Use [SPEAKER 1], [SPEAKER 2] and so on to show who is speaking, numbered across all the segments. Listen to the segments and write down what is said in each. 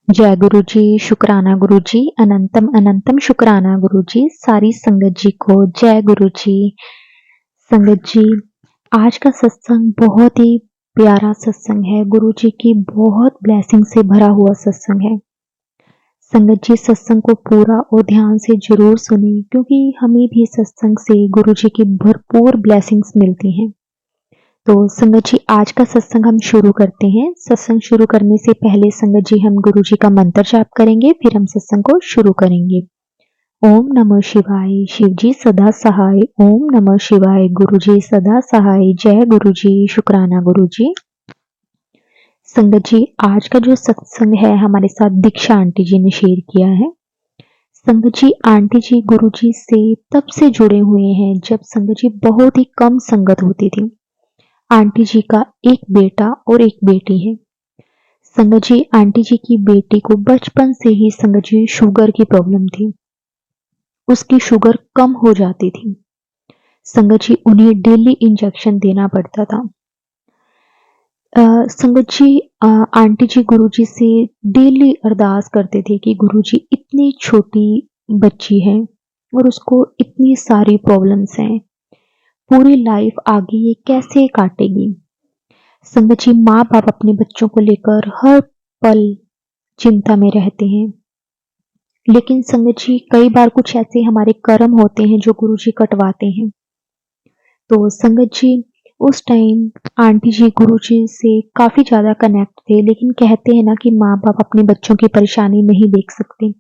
[SPEAKER 1] जय गुरु जी, शुक्राना गुरु जी, अनंतम अनंतम शुक्राना गुरु जी। सारी संगत जी को जय गुरु जी। संगत जी, आज का सत्संग बहुत ही प्यारा सत्संग है। गुरु जी की बहुत ब्लेसिंग से भरा हुआ सत्संग है। संगत जी, सत्संग को पूरा और ध्यान से जरूर सुने, क्योंकि हमें भी सत्संग से गुरु जी की भरपूर ब्लेसिंग्स मिलती हैं। तो संगत जी, आज का सत्संग हम शुरू करते हैं। सत्संग शुरू करने से पहले संगत जी हम गुरु जी का मंत्र जाप करेंगे, फिर हम सत्संग को शुरू करेंगे। ओम नमः शिवाय, शिव जी सदा सहाय। ओम नमः शिवाय, गुरु जी सदा सहाय। जय गुरु जी, शुक्राना गुरु जी। संगत जी, आज का जो सत्संग है हमारे साथ दीक्षा आंटी जी ने शेयर किया है। संगत जी, आंटी जी गुरु जी से तब से जुड़े हुए हैं जब संगत जी बहुत ही कम संगत होती थी। आंटी जी का एक बेटा और एक बेटी है। संगत जी, आंटी जी की बेटी को बचपन से ही संगत जी शुगर की प्रॉब्लम थी। उसकी शुगर कम हो जाती थी। संगत जी, उन्हें डेली इंजेक्शन देना पड़ता था। संगत जी, आंटी जी गुरु जी से डेली अरदास करते थे कि गुरु जी, इतनी छोटी बच्ची है और उसको इतनी सारी प्रॉब्लम्स हैं, पूरी लाइफ आगे ये कैसे काटेगी। संगत जी, माँ बाप अपने बच्चों को लेकर हर पल चिंता में रहते हैं, लेकिन संगत जी कई बार कुछ ऐसे हमारे कर्म होते हैं जो गुरु जी कटवाते हैं। तो संगत जी, उस टाइम आंटी जी गुरु जी से काफी ज्यादा कनेक्ट थे, लेकिन कहते हैं ना कि माँ बाप अपने बच्चों की परेशानी नहीं देख सकते।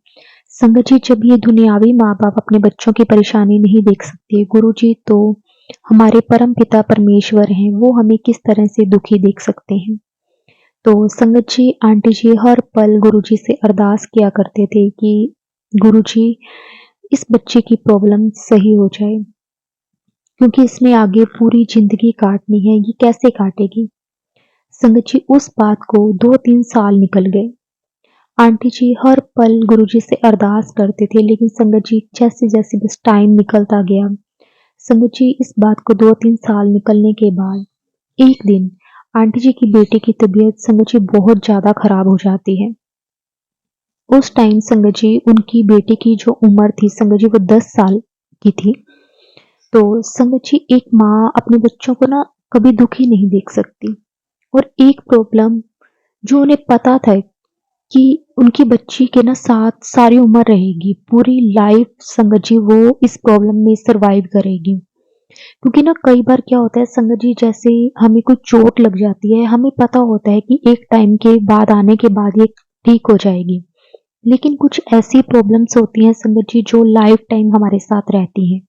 [SPEAKER 1] संगत जी, जब ये दुनियावी माँ बाप अपने बच्चों की परेशानी नहीं देख सकते, गुरु जी तो हमारे परम पिता परमेश्वर हैं, वो हमें किस तरह से दुखी देख सकते हैं। तो संगत जी, आंटी जी हर पल गुरु जी से अरदास किया करते थे कि गुरु जी, इस बच्चे की प्रॉब्लम सही हो जाए, क्योंकि इसने आगे पूरी जिंदगी काटनी है, ये कैसे काटेगी। संगत जी, उस बात को 2-3 साल निकल गए। आंटी जी हर पल गुरु जी से अरदास करते थे, लेकिन संगत जी जैसे जैसे बस टाइम निकलता गया, संगत जी इस बात को 2-3 साल निकलने के बाद एक दिन आंटी जी की बेटी की तबीयत संगत जी बहुत ज्यादा खराब हो जाती है। उस टाइम संगत जी उनकी बेटी की जो उम्र थी संगत जी वो 10 साल की थी। तो संगत जी, एक माँ अपने बच्चों को ना कभी दुखी नहीं देख सकती, और एक प्रॉब्लम जो उन्हें पता था कि उनकी बच्ची के ना साथ सारी उम्र रहेगी, पूरी लाइफ संगत जी वो इस प्रॉब्लम में सरवाइव करेगी। क्योंकि ना कई बार क्या होता है संगत जी, जैसे हमें कोई चोट लग जाती है, हमें पता होता है कि एक टाइम के बाद आने के बाद ये ठीक हो जाएगी, लेकिन कुछ ऐसी प्रॉब्लम्स होती हैं संगत जी जो लाइफ टाइम हमारे साथ रहती हैं।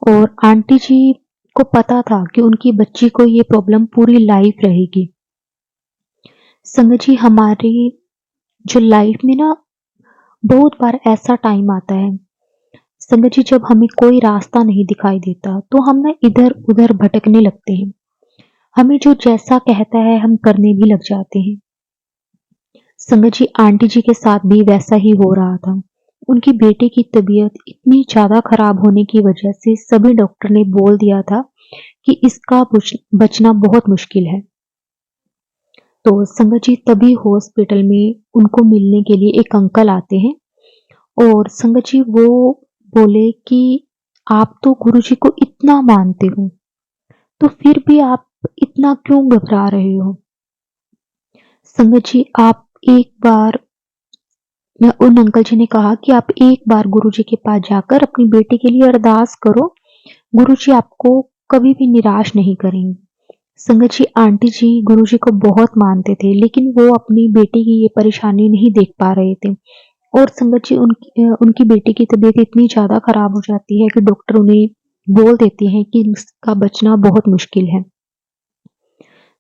[SPEAKER 1] और आंटी जी को पता था कि उनकी बच्ची को ये प्रॉब्लम पूरी लाइफ रहेगी। संगत जी, हमारी जो लाइफ में ना बहुत बार ऐसा टाइम आता है संगत जी, जब हमें कोई रास्ता नहीं दिखाई देता तो हम ना इधर उधर भटकने लगते हैं। हमें जो जैसा कहता है हम करने भी लग जाते हैं। संगत जी, आंटी जी के साथ भी वैसा ही हो रहा था। उनकी बेटे की तबीयत इतनी ज्यादा खराब होने की वजह से सभी डॉक्टर ने बोल दिया था कि इसका बचना बहुत मुश्किल है। तो संगत जी, तभी हॉस्पिटल में उनको मिलने के लिए एक अंकल आते हैं, और संगत जी वो बोले कि आप तो गुरु जी को इतना मानते हो, तो फिर भी आप इतना क्यों घबरा रहे हो। संगत जी, आप एक बार, उन अंकल जी ने कहा कि आप एक बार गुरु जी के पास जाकर अपनी बेटी के लिए अरदास करो, गुरु जी आपको कभी भी निराश नहीं करेंगे। संगत जी, आंटी जी गुरु जी को बहुत मानते थे, लेकिन वो अपनी बेटी की ये परेशानी नहीं देख पा रहे थे। और संगत जी, उनकी बेटी की तबीयत इतनी ज्यादा खराब हो जाती है कि डॉक्टर उन्हें बोल देते हैं कि इसका बचना बहुत मुश्किल है।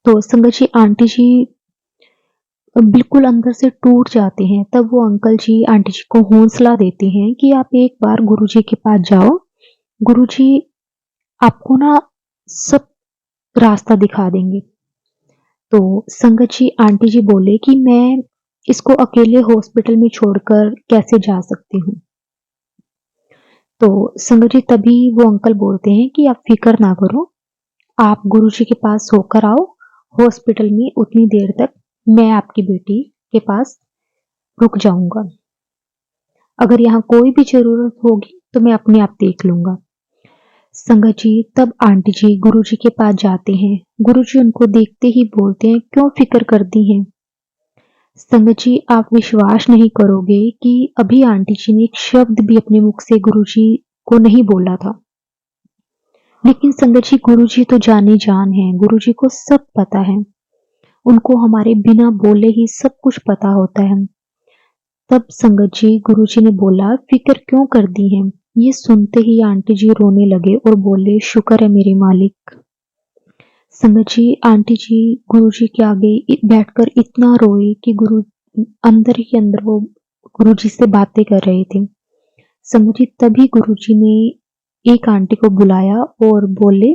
[SPEAKER 1] तो संगत जी, आंटी जी बिल्कुल अंदर से टूट जाते हैं। तब वो अंकल जी आंटी जी को हौसला देते हैं कि आप एक बार गुरु जी के पास जाओ, गुरु जी आपको ना सब रास्ता दिखा देंगे। तो संगत जी, आंटी जी बोले कि मैं इसको अकेले हॉस्पिटल में छोड़कर कैसे जा सकती हूँ। तो संगत जी, तभी वो अंकल बोलते हैं कि आप फिक्र ना करो, आप गुरु जी के पास होकर आओ हॉस्पिटल में, उतनी देर तक मैं आपकी बेटी के पास रुक जाऊंगा। अगर यहाँ कोई भी जरूरत होगी तो मैं अपने आप देख लूंगा। संगत जी, तब आंटी जी गुरुजी के पास जाते हैं। गुरुजी उनको देखते ही बोलते हैं, क्यों फिक्र करती हैं? संगत जी, आप विश्वास नहीं करोगे कि अभी आंटी जी ने एक शब्द भी अपने मुख से गुरुजी को नहीं बोला था। लेकिन संगत जी, गुरुजी तो जानी जान है, गुरुजी को सब पता है। उनको हमारे बिना बोले ही सब कुछ पता होता है। तब संगत जी गुरुजी ने बोला, फिक्र क्यों कर दी है? ये सुनते ही आंटी जी रोने लगे और बोले, शुक्र है मेरे मालिक। संगत जी, आंटी जी गुरुजी के आगे बैठकर इतना रोई कि गुरु अंदर ही अंदर वो गुरुजी से बातें कर रहे थे। संगत जी, तभी गुरुजी ने एक आंटी को बुलाया और बोले,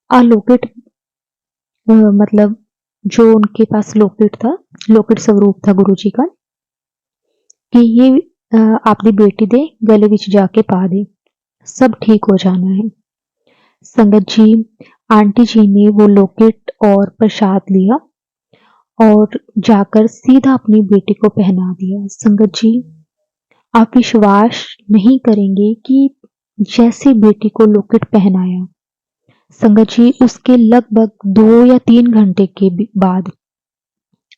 [SPEAKER 1] आ लॉकेट, मतलब जो उनके पास लॉकेट था, लॉकेट स्वरूप था गुरुजी का, कि ये आपकी बेटी दे गले विच जाके पा दे, सब ठीक हो जाना है। संगत जी, आंटी जी ने वो लॉकेट और प्रसाद लिया और जाकर सीधा अपनी बेटी को पहना दिया। संगत जी, आप विश्वास नहीं करेंगे कि जैसे बेटी को लॉकेट पहनाया, संगत जी उसके लगभग 2 या 3 घंटे के बाद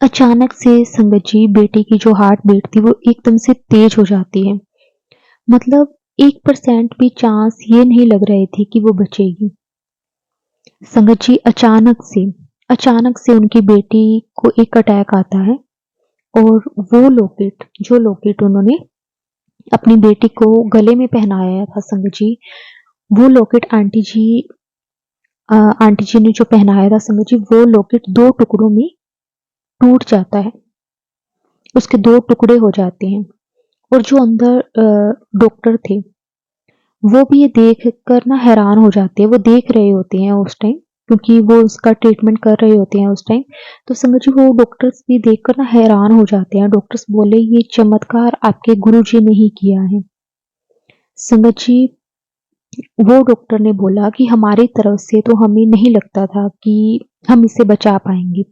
[SPEAKER 1] अचानक से संगत जी बेटी की जो हार्ट बीट थी वो एकदम से तेज हो जाती है। मतलब 1% भी चांस ये नहीं लग रहे थे कि वो बचेगी। संगत जी, अचानक से उनकी बेटी को एक अटैक आता है और वो लॉकेट, जो लॉकेट उन्होंने अपनी बेटी को गले में पहनाया था, संगत जी वो लॉकेट आंटी जी ने जो पहनाया था, संगत जी वो लॉकेट 2 टुकड़ों में टूट जाता है, उसके 2 टुकड़े हो जाते हैं। और जो अंदर डॉक्टर थे वो भी ये देख कर ना हैरान हो जाते हैं, वो देख रहे होते हैं उस टाइम, क्योंकि वो उसका ट्रीटमेंट कर रहे होते हैं उस टाइम। तो संगत जी वो डॉक्टर्स भी देखकर ना हैरान हो जाते हैं। डॉक्टर्स बोले, ये चमत्कार आपके गुरुजी ने ही किया है। संगत जी, वो डॉक्टर ने बोला कि हमारी तरफ से तो हमें नहीं लगता था कि हम इसे बचा पाएंगे।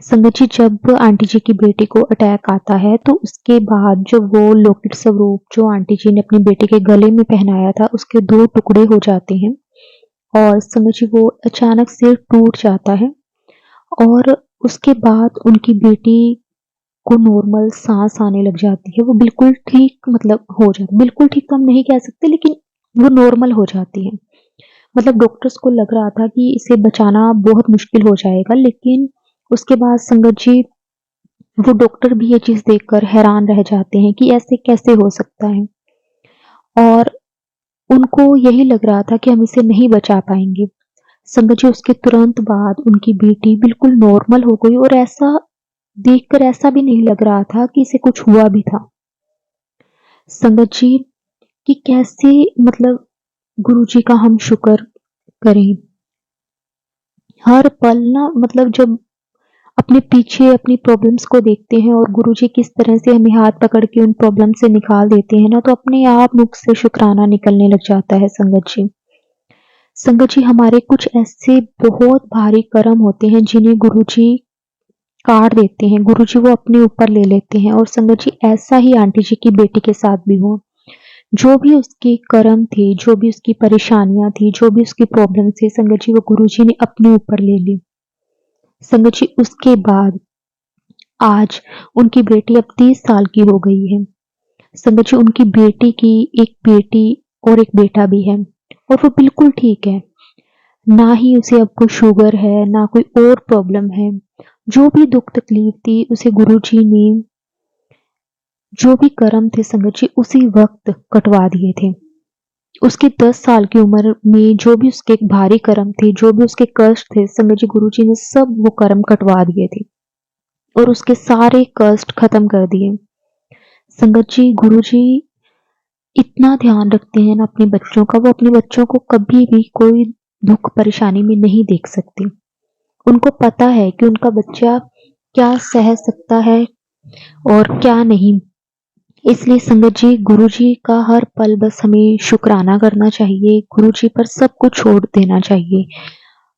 [SPEAKER 1] संगत जी, जब आंटी जी की बेटी को अटैक आता है तो उसके बाद जो वो लॉकेट स्वरूप जो आंटी जी ने अपनी बेटी के गले में पहनाया था, उसके 2 टुकड़े हो जाते हैं और संगत जी वो अचानक से टूट जाता है। और उसके बाद उनकी बेटी को नॉर्मल सांस आने लग जाती है, वो बिल्कुल ठीक, मतलब हो जाती, बिल्कुल ठीक तो हम नहीं कह सकते, लेकिन वो नॉर्मल हो जाती है। मतलब डॉक्टर्स को लग रहा था कि इसे बचाना बहुत मुश्किल हो जाएगा, लेकिन उसके बाद संगत जी वो डॉक्टर भी ये चीज देखकर हैरान रह जाते हैं कि ऐसे कैसे हो सकता है। और उनको यही लग रहा था कि हम इसे नहीं बचा पाएंगे। संगत जी, उसके तुरंत बाद उनकी बेटी बिल्कुल नॉर्मल हो गई और ऐसा देखकर ऐसा भी नहीं लग रहा था कि इसे कुछ हुआ भी था। संगत जी, कि कैसे, मतलब गुरुजी का हम शुक्र करें। हर पल ना, मतलब जब अपने पीछे अपनी प्रॉब्लम्स को देखते हैं और गुरुजी किस तरह से हमें हाथ पकड़ के उन प्रॉब्लम से निकाल देते हैं ना, तो अपने आप मुख से शुक्राना निकलने लग जाता है। संगत जी, संगत जी हमारे कुछ ऐसे बहुत भारी कर्म होते हैं जिन्हें गुरुजी काट देते हैं, गुरुजी वो अपने ऊपर ले लेते हैं। और संगत जी ऐसा ही आंटी जी की बेटी के साथ भी हुआ। जो भी उसके कर्म थे, जो भी उसकी परेशानियां थी, जो भी उसकी प्रॉब्लम थी, संगत जी वो गुरुजी ने अपने ऊपर ले ली। संगत जी उसके बाद आज उनकी बेटी अब 30 साल की हो गई है। संगत जी उनकी बेटी की एक बेटी और एक बेटा भी है और वो बिल्कुल ठीक है। ना ही उसे अब कोई शुगर है, ना कोई और प्रॉब्लम है। जो भी दुख तकलीफ थी उसे गुरुजी ने, जो भी कर्म थे संगत जी, उसी वक्त कटवा दिए थे। उसकी 10 साल की उम्र में जो भी उसके भारी कर्म थे, जो भी उसके कष्ट थे, संगत जी गुरुजी ने सब वो कर्म कटवा दिए थे और उसके सारे कष्ट खत्म कर दिए। संगत जी गुरुजी इतना ध्यान रखते हैं ना अपने बच्चों का, वो अपने बच्चों को कभी भी कोई दुख परेशानी में नहीं देख सकते। उनको पता है कि उनका बच्चा क्या सह सकता है और क्या नहीं। इसलिए संगत जी गुरुजी का हर पल बस हमें शुक्राना करना चाहिए, गुरुजी पर सब कुछ छोड़ देना चाहिए।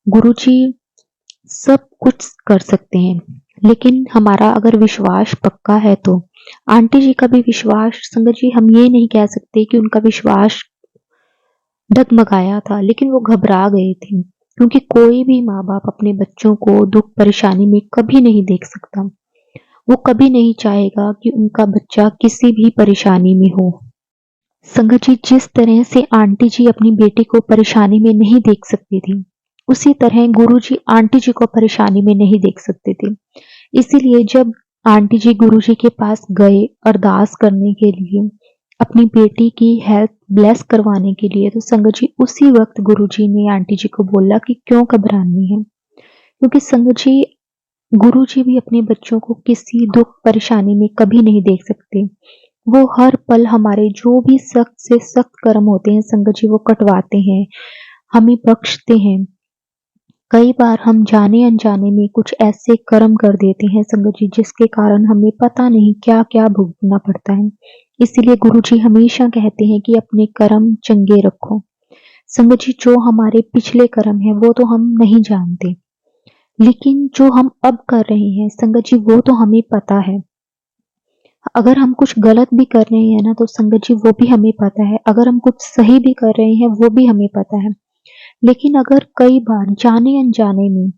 [SPEAKER 1] गुरुजी सब कुछ कर सकते हैं, लेकिन हमारा अगर विश्वास पक्का है तो आंटी जी का भी विश्वास, संगत जी हम ये नहीं कह सकते कि उनका विश्वास डगमगाया था, लेकिन वो घबरा गए थे, क्योंकि कोई भी माँ बाप अपने बच्चों को दुख परेशानी में कभी नहीं देख सकता। वो कभी नहीं चाहेगा कि उनका बच्चा किसी भी परेशानी में हो। संगत जी, जिस तरह से आंटी जी अपनी बेटी को परेशानी में नहीं देख सकती थी, उसी तरह गुरुजी आंटी जी को परेशानी में नहीं देख सकते थे। इसीलिए जब आंटी जी गुरुजी के पास गए अरदास करने के लिए, अपनी बेटी की हेल्थ ब्लेस करवाने के लिए, तो संगत जी उसी वक्त गुरुजी ने आंटी जी को बोला कि क्यों घबरानी है, क्योंकि संगत जी गुरुजी भी अपने बच्चों को किसी दुख परेशानी में कभी नहीं देख सकते। वो हर पल हमारे जो भी सख्त से सख्त कर्म होते हैं संगत जी वो कटवाते हैं, हमें बख्शते हैं। कई बार हम जाने अनजाने में कुछ ऐसे कर्म कर देते हैं संगत जी, जिसके कारण हमें पता नहीं क्या क्या भुगतना पड़ता है। इसीलिए गुरुजी हमेशा कहते हैं कि अपने कर्म चंगे रखो। संगत जी, जो हमारे पिछले कर्म है वो तो हम नहीं जानते, लेकिन जो हम अब कर रहे हैं संगत जी वो तो हमें पता है। अगर हम कुछ गलत भी कर रहे हैं ना, तो संगत जी वो भी हमें पता है, अगर हम कुछ सही भी कर रहे हैं वो भी हमें पता है। लेकिन अगर कई बार जाने अनजाने में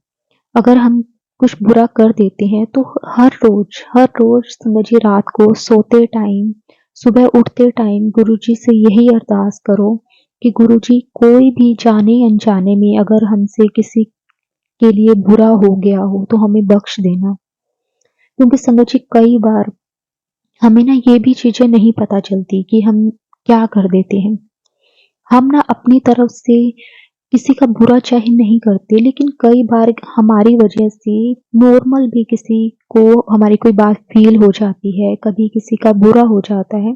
[SPEAKER 1] अगर हम कुछ बुरा कर देते हैं, तो हर रोज संगत जी रात को सोते टाइम, सुबह उठते टाइम गुरुजी से यही अरदास करो कि गुरुजी कोई भी जाने अनजाने में अगर हमसे किसी के लिए बुरा हो गया हो तो हमें बख्श देना। क्योंकि संगत जी कई बार हमें ना ये भी चीजें नहीं पता चलती कि हम क्या कर देते हैं। हम ना अपनी तरफ से किसी का बुरा चाहे नहीं करते, लेकिन कई बार हमारी वजह से नॉर्मल भी किसी को हमारी कोई बात फील हो जाती है, कभी किसी का बुरा हो जाता है।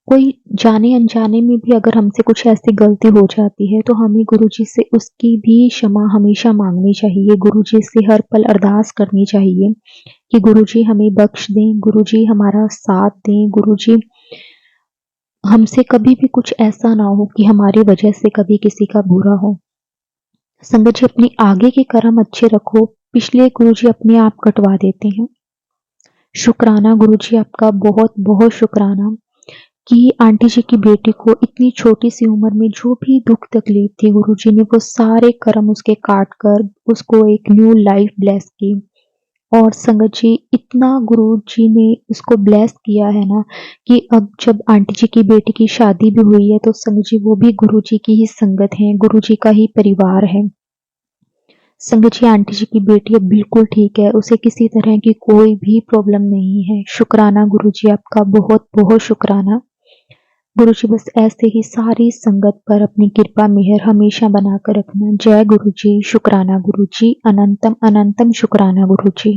[SPEAKER 1] कोई जाने अनजाने में भी अगर हमसे कुछ ऐसी गलती हो जाती है, तो हमें गुरुजी से उसकी भी क्षमा हमेशा मांगनी चाहिए, गुरुजी से हर पल अरदास करनी चाहिए कि गुरुजी हमें बख्श दें, गुरुजी हमारा साथ दें, गुरुजी हमसे कभी भी कुछ ऐसा ना हो कि हमारी वजह से कभी किसी का बुरा हो। संगत जी, अपने आगे के कर्म अच्छे रखो, पिछले गुरुजी अपने आप कटवा देते हैं। शुक्राना गुरुजी, आपका बहुत बहुत शुक्राना कि आंटी जी की बेटी को इतनी छोटी सी उम्र में जो भी दुख तकलीफ थी, गुरुजी ने वो सारे कर्म उसके काट कर उसको एक न्यू लाइफ ब्लेस की। और संगत जी इतना गुरुजी ने उसको ब्लेस किया है ना, कि अब जब आंटी जी की बेटी की शादी भी हुई है, तो संगत जी वो भी गुरुजी की ही संगत है, गुरुजी का ही परिवार है। संगत जी आंटी जी की बेटी अब बिल्कुल ठीक है, उसे किसी तरह की कोई भी प्रॉब्लम नहीं है। शुक्राना गुरुजी, आपका बहुत बहुत शुक्राना। गुरुजी बस ऐसे ही सारी संगत पर अपनी कृपा मेहर हमेशा बनाकर रखना। जय गुरुजी, शुक्राना गुरुजी, अनंतम अनंतम शुक्राना गुरुजी।